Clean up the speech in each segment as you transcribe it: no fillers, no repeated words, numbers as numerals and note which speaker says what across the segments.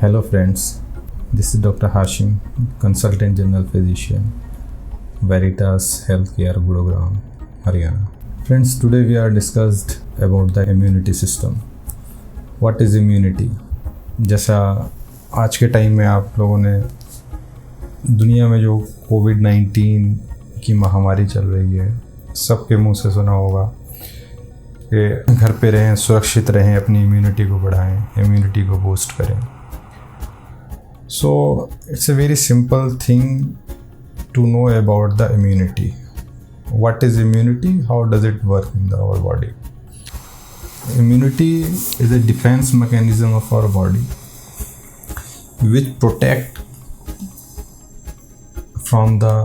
Speaker 1: Hello friends, this is Dr. Hashim, Consultant General Physician, Veritas Healthcare, Gurugram, Haryana. Friends, today we are discussed about the immunity system. What is immunity? जैसा आज के time में आप लोगों ने दुनिया में जो कोविड-19 की महामारी चल रही है, सबके मुंह से सुना होगा कि घर पे रहें, सुरक्षित रहें, अपनी इम्यूनिटी को बढ़ाएं, इम्यूनिटी को बूस्ट करें. So it's a very simple thing to know about the immunity. What is immunity? How does it work in our body? Immunity is a defense mechanism of our body which protect from the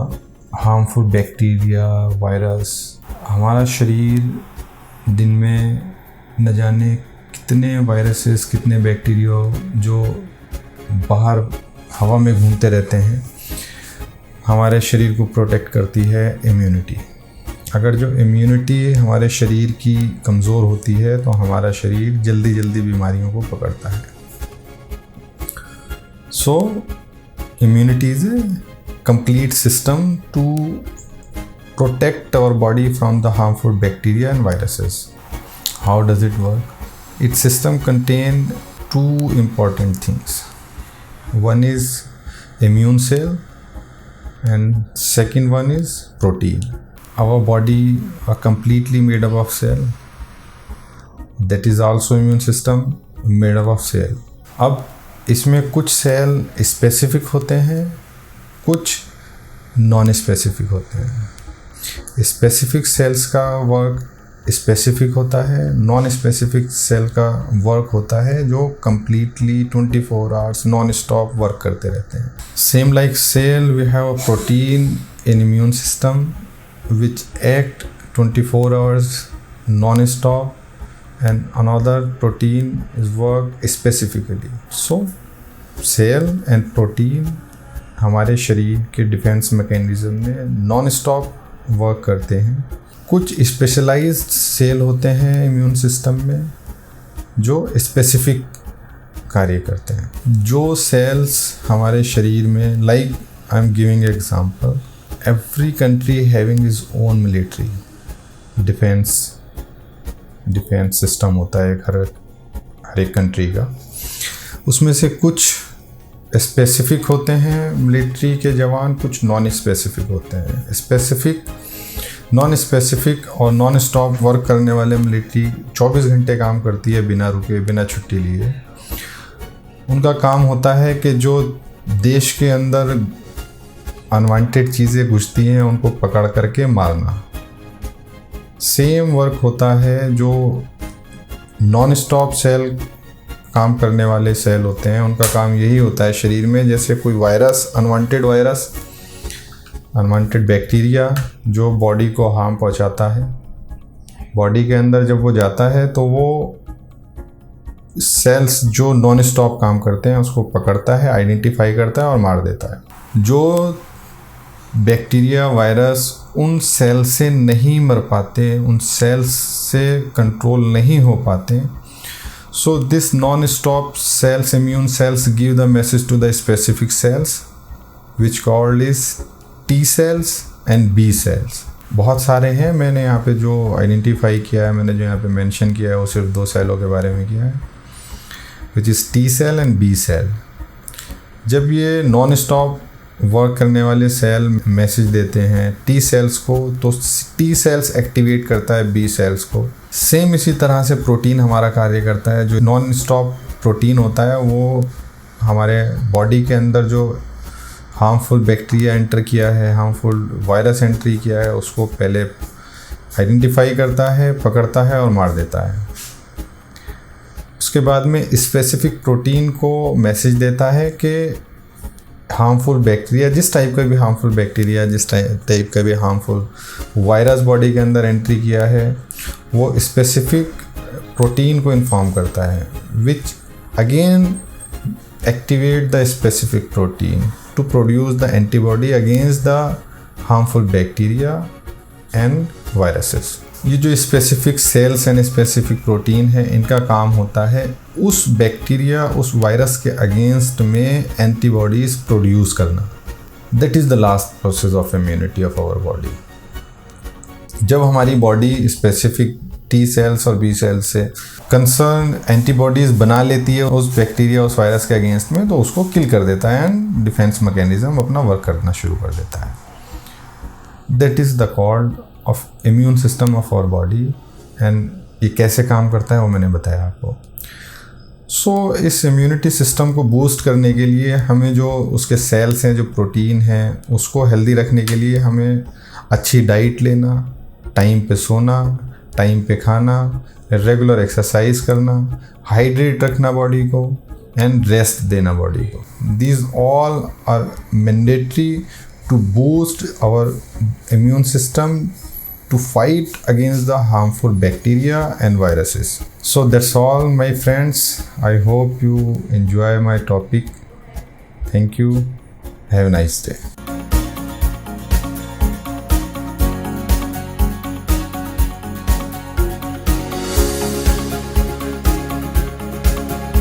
Speaker 1: harmful bacteria, virus. हमारा शरीर दिन में न जाने कितने viruses, कितने bacteria जो बाहर हवा में घूमते रहते हैं, हमारे शरीर को प्रोटेक्ट करती है इम्यूनिटी. अगर जो इम्यूनिटी हमारे शरीर की कमज़ोर होती है तो हमारा शरीर जल्दी जल्दी बीमारियों को पकड़ता है. So immunity is a complete system to protect our body from the harmful bacteria and viruses. How does it work? Its system contains two important things. One is immune cell and second one is protein. Our body are completely made up of cell. That is also immune system made up of cell. अब इसमें कुछ cell specific होते हैं, कुछ non specific होते हैं. Specific cells का work specific होता है, नॉन स्पेसिफिक सेल का वर्क होता है जो completely 24 hours non stop work करते रहते हैं. Same like cell we have a protein in immune system which act 24 hours non stop and another protein is work specifically. So cell and protein हमारे शरीर के defence mechanism में non stop work करते हैं. कुछ स्पेशलाइज्ड सेल होते हैं immune system में जो स्पेसिफिक कार्य करते हैं. जो सेल्स हमारे शरीर में, like I am giving example, every country having is own military defence system होता है हर एक कंट्री का. उसमें से कुछ स्पेसिफिक होते हैं मिलिट्री के जवान, कुछ नॉन स्पेसिफिक होते हैं. स्पेसिफिक, नॉन स्पेसिफिक और नॉन स्टॉप वर्क करने वाले मिलिट्री 24 घंटे काम करती है बिना रुके, बिना छुट्टी लिए. उनका काम होता है कि जो देश के अंदर अनवांटेड चीज़ें घुसती हैं उनको पकड़ करके मारना. सेम वर्क होता है जो नॉन स्टॉप सेल काम करने वाले सेल होते हैं, उनका काम यही होता है शरीर में. जैसे कोई वायरस, अनवांटेड बैक्टीरिया जो बॉडी को हार्म पहुंचाता है, बॉडी के अंदर जब वो जाता है तो वो सेल्स जो नॉन स्टॉप काम करते हैं उसको पकड़ता है, आइडेंटिफाई करता है और मार देता है. जो बैक्टीरिया, वायरस उन सेल से नहीं मर पाते, उन सेल्स से कंट्रोल नहीं हो पाते. So this non-stop cells, immune cells, give the message to the specific cells, which called is T cells and B cells. बहुत सारे हैं, मैंने यहाँ पे जो आइडेंटिफाई किया है, मैंने जो यहाँ पे मेंशन किया है वो सिर्फ 2 सेलों के बारे में किया है, which is T cell and B cell. जब ये नॉन स्टॉप वर्क करने वाले सेल मैसेज देते हैं टी सेल्स को, तो टी सेल्स एक्टिवेट करता है बी सेल्स को. सेम इसी तरह से प्रोटीन हमारा कार्य करता है. जो नॉन स्टॉप प्रोटीन होता है वो हमारे बॉडी के अंदर जो हार्मफुल बैक्टीरिया एंटर किया है, हार्मफुल वायरस एंट्री किया है, उसको पहले आइडेंटिफाई करता है, पकड़ता है और मार देता है. उसके बाद में स्पेसिफिक प्रोटीन को मैसेज देता है कि हार्मफुल बैक्टीरिया, जिस टाइप का भी हार्मफुल बैक्टीरिया, जिस टाइप का भी हार्मफुल वायरस बॉडी के अंदर एंट्री किया है, वो स्पेसिफिक प्रोटीन को इन्फॉर्म करता है, which again activate the specific protein to produce the antibody against the harmful bacteria and viruses. ये जो specific cells and specific protein है, इनका काम होता है उस बैक्टीरिया, उस वायरस के अगेंस्ट में एंटीबॉडीज़ प्रोड्यूस करना। That is the last process of immunity of our body. जब हमारी बॉडी स्पेसिफिक टी सेल्स और बी सेल्स से कंसर्न एंटीबॉडीज़ बना लेती है उस बैक्टीरिया, उस वायरस के अगेंस्ट में, तो उसको किल कर देता है एंड डिफेंस मैकेनिज्म अपना वर्क करना शुरू कर देता है। That is the called of immune system of our body. And ये कैसे काम करता है वो मैंने बताया आपको। सो इस इम्यूनिटी सिस्टम को बूस्ट करने के लिए हमें जो उसके सेल्स हैं, जो प्रोटीन हैं, उसको हेल्दी रखने के लिए हमें अच्छी डाइट लेना, टाइम पे सोना, टाइम पे खाना, रेगुलर एक्सरसाइज करना, हाइड्रेट रखना बॉडी को एंड रेस्ट देना बॉडी को। These all are mandatory to boost our immune system to fight against the harmful bacteria and viruses. So that's all, my friends. I hope you enjoy my topic. Thank you. Have a nice day.